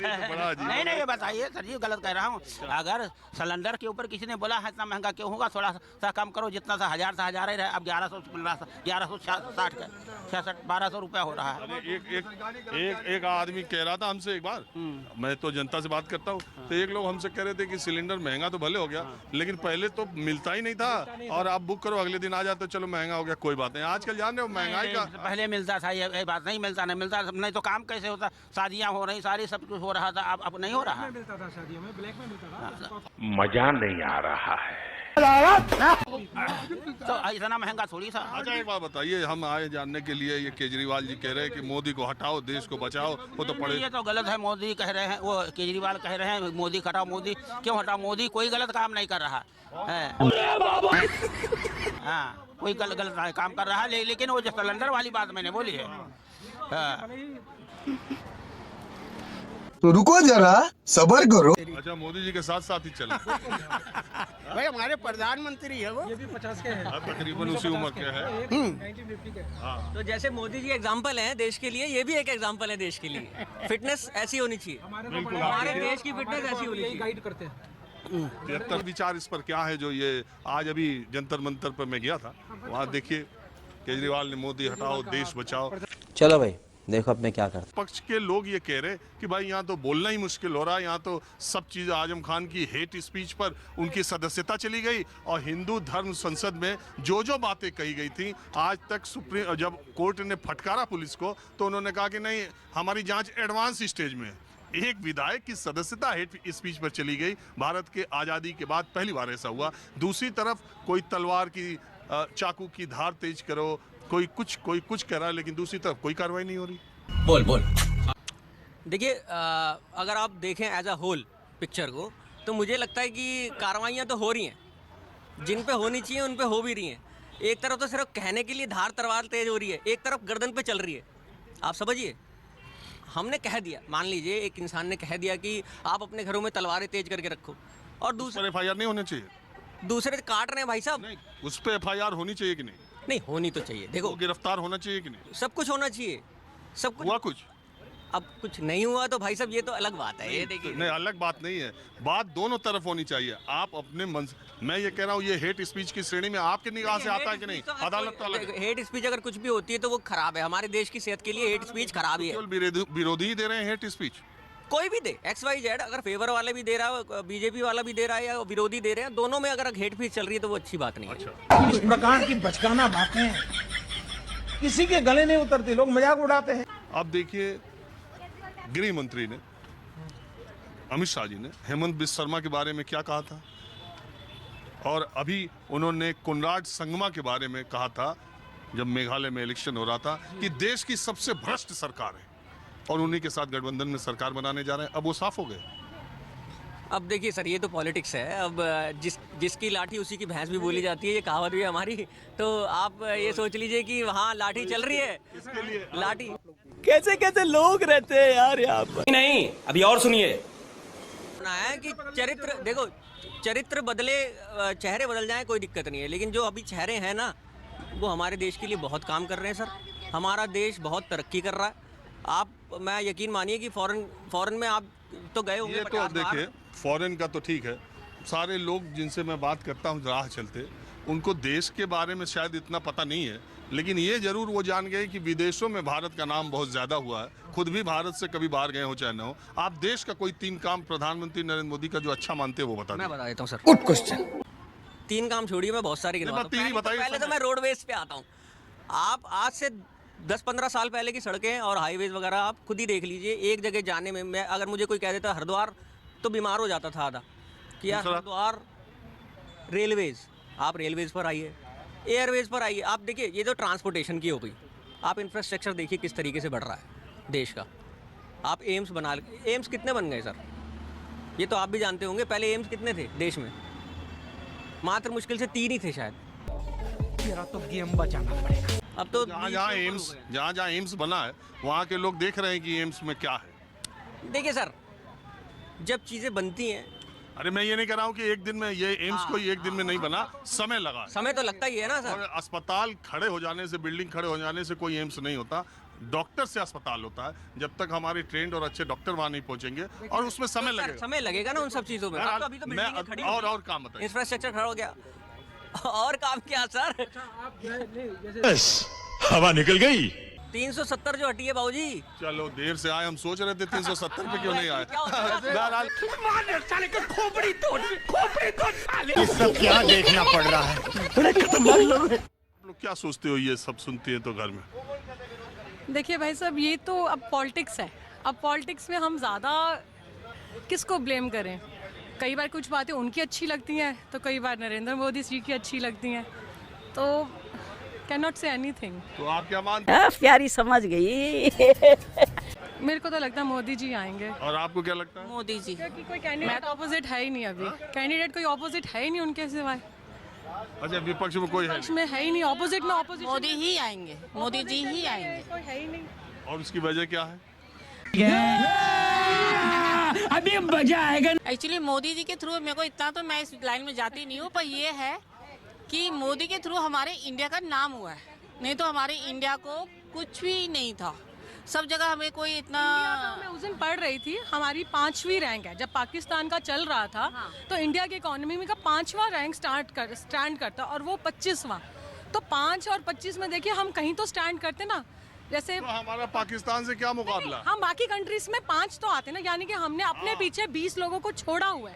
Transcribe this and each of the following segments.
नहीं नहीं, बताइए सर जी, गलत कह रहा हूँ। अगर सिलेंडर के ऊपर किसी ने बोला है इतना महंगा क्यों होगा, थोड़ा सा कम करो, जितना सा हजार ही रहे, अब 1160 66 1200 रुपया हो रहा है। एक आदमी कह रहा था हमसे एक बार, मैं तो जनता से बात करता हूँ, तो एक लोग हमसे कह रहे थे कि सिलेंडर महंगा तो भले हो गया, लेकिन पहले तो मिलता ही नहीं था, और आप बुक करो अगले दिन आ जाते, चलो महंगा हो गया कोई बात नहीं। आजकल जान रहे हो महंगाई का, पहले मिलता था, ये बात नहीं मिलता, नहीं मिलता नहीं तो काम कैसे होता, शादियाँ हो रही सारी, सब कुछ हो रहा था, अब नहीं हो रहा। मिलता था शादियों में, ब्लैक में मिलता था। मजा नहीं आ रहा है। तो इतना महंगा थोड़ी था। अच्छा एक बात बताइए, हम आए जानने के लिए, ये केजरीवाल जी कह रहे हैं कि मोदी को हटाओ, देश को बचाओ, वो तो पड़े। ये तो गलत है, मोदी कह रहे हैं, वो केजरीवाल कह रहे हैं मोदी हटाओ, मोदी क्यों हटाओ, मोदी कोई गलत काम नहीं कर रहा है। हाँ, कोई गलत काम कर रहा है, लेकिन वो जो सिलेंडर वाली बात मैंने बोली है, तो रुको जरा, सबर करो। अच्छा, मोदी जी के साथ साथ ही चले। भाई हमारे प्रधानमंत्री है वो, ये भी 50 के हैं, तकरीबन उसी उम्र के है। 1950 के। तो जैसे मोदी जी एग्जाम्पल हैं देश के लिए, ये भी एक एग्जाम्पल है देश के लिए। फिटनेस ऐसी होनी चाहिए, हमारे देश की फिटनेस ऐसी होनी चाहिए। गाइड करते हैं। 73 विचार इस पर क्या है, जो ये आज अभी जंतर मंतर पर मैं गया था, वहाँ देखिए केजरीवाल ने मोदी हटाओ देश बचाओ। चलो भाई देखो अब मैं क्या करता। पक्ष के लोग ये कह रहे कि भाई यहाँ तो बोलना ही मुश्किल हो रहा है, यहाँ तो सब चीज़ आजम खान की हेट स्पीच पर उनकी सदस्यता चली गई, और हिंदू धर्म संसद में जो बातें कही गई थी आज तक, सुप्रीम जब कोर्ट ने फटकारा पुलिस को, तो उन्होंने कहा कि नहीं हमारी जांच एडवांस स्टेज में है। एक विधायक की सदस्यता हेट स्पीच पर चली गई, भारत के आज़ादी के बाद पहली बार ऐसा हुआ। दूसरी तरफ कोई तलवार की चाकू की धार तेज करो, कोई कुछ कह रहा है, लेकिन दूसरी तरफ कोई कार्रवाई नहीं हो रही। बोल देखिए, अगर आप देखें एज अ होल पिक्चर को, तो मुझे लगता है कि कार्रवाइयाँ तो हो रही हैं, जिन पे होनी चाहिए उन पे हो भी रही हैं। एक तरफ तो सिर्फ कहने के लिए धार तलवार तेज हो रही है, एक तरफ गर्दन पे चल रही है। आप समझिए, हमने कह दिया, मान लीजिए एक इंसान ने कह दिया कि आप अपने घरों में तलवारें तेज करके रखो, और दूसरे FIR नहीं होने चाहिए, दूसरे काट रहे हैं भाई साहब। नहीं, उस पर FIR होनी चाहिए कि नहीं? नहीं, होनी तो चाहिए। देखो, गिरफ्तार होना चाहिए कि नहीं? सब कुछ होना चाहिए, सब कुछ हुआ कुछ? अब कुछ नहीं हुआ तो भाई साहब ये तो अलग बात है। ये देखिए, नहीं, अलग बात नहीं है, बात दोनों तरफ होनी चाहिए। आप अपने मन से, मैं ये कह रहा हूँ, ये हेट स्पीच की श्रेणी में आपके निगाह से आता है कि नहीं? अदालत तो अलग है। हेट स्पीच अगर कुछ भी होती है तो वो खराब है, हमारे देश की सेहत के लिए हेट स्पीच खराब ही है। केवल विरोधी ही दे रहे हैं हेट स्पीच? कोई भी दे, XYZ, अगर फेवर वाले भी दे रहा है, बीजेपी वाला भी दे रहा है, या विरोधी दे रहे हैं, दोनों में अगर हेट स्पीच चल रही है तो वो अच्छी बात नहीं है। इस प्रकार की बचकाना बातें किसी के गले नहीं उतरती, लोग मजाक उड़ाते हैं। अब देखिए, गृह मंत्री ने, अमित शाह जी ने हेमंत बिस्वा शर्मा के बारे में क्या कहा था, और अभी उन्होंने कोनराड संगमा के बारे में कहा था जब मेघालय में इलेक्शन हो रहा था, कि देश की सबसे भ्रष्ट सरकार है, और उन्हीं के साथ गठबंधन में सरकार बनाने जा रहे हैं। अब वो साफ हो गए। अब देखिए सर, ये तो पॉलिटिक्स है। अब जिसकी लाठी उसी की भैंस भी बोली जाती है, ये कहावत भी है हमारी। तो आप ये सोच लीजिए कि वहाँ लाठी चल रही है, लाठी कैसे कैसे लोग रहते हैं यार यहाँ पर। नहीं, अभी और सुनिए है कि चरित्र, देखो चरित्र बदले, चेहरे बदल जाएं कोई दिक्कत नहीं है, लेकिन जो अभी चेहरे हैं ना, वो हमारे देश के लिए बहुत काम कर रहे हैं सर। हमारा देश बहुत तरक्की कर रहा है। आप, मैं यकीन मानिए कि फॉरेन में आप तो गए होंगे। ये तो देखिए, फॉरेन का तो ठीक है, सारे लोग जिनसे मैं बात करता हूँ राह चलते, उनको देश के बारे में शायद इतना पता नहीं है, लेकिन ये जरूर वो जान गए कि विदेशों में भारत का नाम बहुत ज़्यादा हुआ है। खुद भी भारत से कभी बाहर गए हो चाहे ना हो। आप देश का कोई 3 काम प्रधानमंत्री नरेंद्र मोदी का जो अच्छा मानते हैं वो बता दें। मैं बता देता हूँ सर। Good question. 3 काम छोड़िए, मैं बहुत सारे गिनवाता हूँ। पहले तो मैं रोडवेज पे आता हूँ। आप आज से 10-15 साल पहले की सड़कें और हाईवेज वगैरह आप खुद ही देख लीजिए। एक जगह जाने में, मैं अगर मुझे कोई कह देता हरिद्वार, तो बीमार हो जाता था आधा कि यार हरिद्वार। रेलवेज, आप रेलवेज पर आइए, एयरवेज पर आइए, आप देखिए ये तो ट्रांसपोर्टेशन की हो गई। आप इंफ्रास्ट्रक्चर देखिए किस तरीके से बढ़ रहा है देश का। आप एम्स बना, एम्स कितने बन गए सर, ये तो आप भी जानते होंगे। पहले एम्स कितने थे देश में? मात्र मुश्किल से 3 ही थे शायद। तेरा तो गेम बचाना पड़ेगा। अब तो जहाँ एम्स बना है, वहाँ के लोग देख रहे हैं कि एम्स में क्या है। देखिए सर, जब चीज़ें बनती हैं, अरे मैं ये नहीं कह रहा हूँ कि एक दिन में ये एम्स कोई एक दिन में नहीं बना, समय लगा। समय तो लगता ही है ना सर। और अस्पताल खड़े हो जाने से, बिल्डिंग खड़े हो जाने से कोई एम्स नहीं होता। डॉक्टर से अस्पताल होता है। जब तक हमारे ट्रेंड और अच्छे डॉक्टर वहाँ नहीं पहुंचेंगे और उसमें समय लगेगा। समय लगेगा ना उन सब चीजों में। अब तो अभी तो बिल्डिंगें खड़ी हैं। और काम बताइए। इंफ्रास्ट्रक्चर खड़ा हो गया और काम क्या सर? हवा निकल गई। 370 जो हटी है बाबूजी। चलो देर से आए, हम सोच रहे थे 370 पे क्यों नहीं आए। ये सब क्या देखना पड़ रहा है? आप लोग क्या सोचते हो ये सब सुनते हैं तो घर में? देखिए भाई साहब, ये तो अब पॉलिटिक्स है। अब पॉलिटिक्स में हम ज़्यादा किसको ब्लेम करें? कई बार कुछ बातें उनकी अच्छी लगती हैं तो कई बार नरेंद्र मोदी जी की अच्छी लगती हैं, तो कैन नॉट से एनीथिंग। तो आप क्या मानते हैं? प्यारी समझ गई। मेरे को तो लगता है मोदी जी आएंगे। और आपको क्या लगता है? मोदी जी। क्योंकि कोई कैंडिडेट ऑपोजिट है ही नहीं अभी। कैंडिडेट कोई ऑपोजिट है ही नहीं उनके सिवाय। अच्छा, विपक्ष में कोई है पक्ष में है ही नहीं, ऑपोजिट में ऑपोजिट मोदी ही आएंगे, मोदी जी ही आएंगे। कोई है ही नहीं। और उसकी वजह क्या है? अभी मजा आएगा। एक्चुअली मोदी जी के थ्रू मेरे को इतना तो मैं इस लाइन में जाती नहीं हूँ, पर ये है कि मोदी के थ्रू हमारे इंडिया का नाम हुआ है, नहीं तो हमारे इंडिया को कुछ भी नहीं था। सब जगह हमें कोई इतना। मैं उस दिन पढ़ रही थी, हमारी 5वीं रैंक है। जब पाकिस्तान का चल रहा था तो इंडिया की इकोनॉमी में का 5वां रैंक स्टैंड करता और वो 25वां। तो 5 और 25 में देखिए हम कहीं तो स्टैंड करते ना। जैसे तो हमारा पाकिस्तान से क्या मुकाबला? हम बाकी कंट्रीज में 5 तो आते ना, यानी कि हमने अपने पीछे 20 लोगों को छोड़ा हुआ है,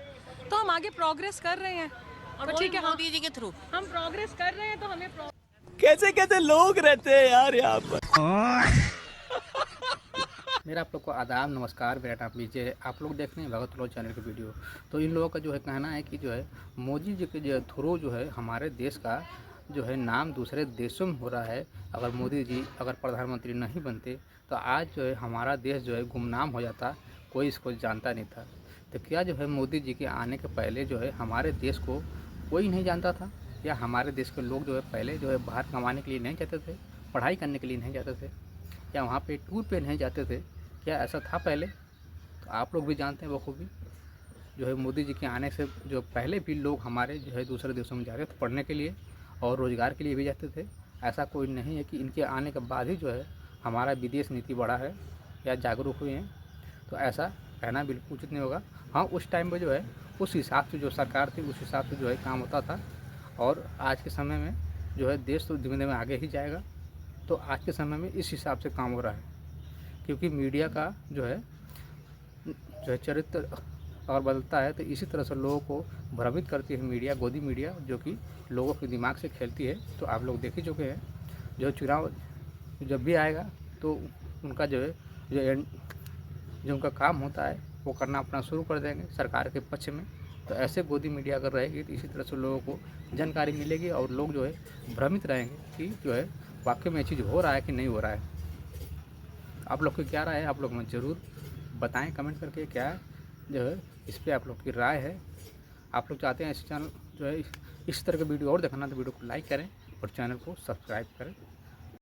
तो हम आगे प्रोग्रेस कर रहे हैं। और ठीक है, मोदी जी के थ्रू हम प्रोग्रेस कर रहे हैं तो हमें कैसे कैसे लोग रहते हैं यार यहाँ पर। मेरा आप लोग को आदाब, नमस्कार। मेरा नाम विजय है। आप लोग देख रहे हैं भगत लोग चैनल की वीडियो। तो इन लोगों का जो है कहना है कि जो है मोदी जी के जो थ्रू जो है हमारे देश का जो है नाम दूसरे देशों में हो रहा है। अगर मोदी जी अगर प्रधानमंत्री नहीं बनते तो आज जो है हमारा देश जो है गुमनाम हो जाता, कोई इसको जानता नहीं था। तो क्या जो है मोदी जी के आने के पहले जो है हमारे देश को कोई नहीं जानता था? या हमारे देश के लोग जो है पहले जो है बाहर कमाने के लिए नहीं जाते थे, पढ़ाई करने के लिए नहीं जाते थे, या वहाँ पे टूर पे नहीं जाते थे? क्या ऐसा था पहले? तो आप लोग भी जानते हैं बखूबी जो है मोदी जी के आने से जो पहले भी लोग हमारे जो है दूसरे देशों में जाते थे पढ़ने के लिए और रोज़गार के लिए भी जाते थे। ऐसा कोई नहीं है कि इनके आने के बाद ही जो है हमारा विदेश नीति बढ़ा है या जागरूक हुए हैं। तो ऐसा कहना बिल्कुल उचित नहीं होगा। हाँ, उस टाइम पर जो है उस हिसाब से जो सरकार थी उस हिसाब से जो है काम होता था, और आज के समय में जो है देश तो धीमे धीमे आगे ही जाएगा। तो आज के समय में इस हिसाब से काम हो रहा है, क्योंकि मीडिया का जो है चरित्र अगर बदलता है तो इसी तरह से लोगों को भ्रमित करती है मीडिया, गोदी मीडिया, जो कि लोगों के दिमाग से खेलती है। तो आप लोग देख ही चुके हैं, जो चुनाव जब भी आएगा तो उनका जो है जो उनका काम होता है वो करना अपना शुरू कर देंगे सरकार के पक्ष में। तो ऐसे गोदी मीडिया अगर रहेगी तो इसी तरह से लोगों को जानकारी मिलेगी और लोग जो है भ्रमित रहेंगे कि जो है वाकई में ये चीज़ हो रहा है कि नहीं हो रहा है। आप लोग की क्या राय है? आप लोग हमें ज़रूर बताएं कमेंट करके, क्या जो है इस पर आप लोग की राय है। आप लोग चाहते हैं इस चैनल जो है इस तरह के वीडियो और देखना तो वीडियो को लाइक करें और चैनल को सब्सक्राइब करें।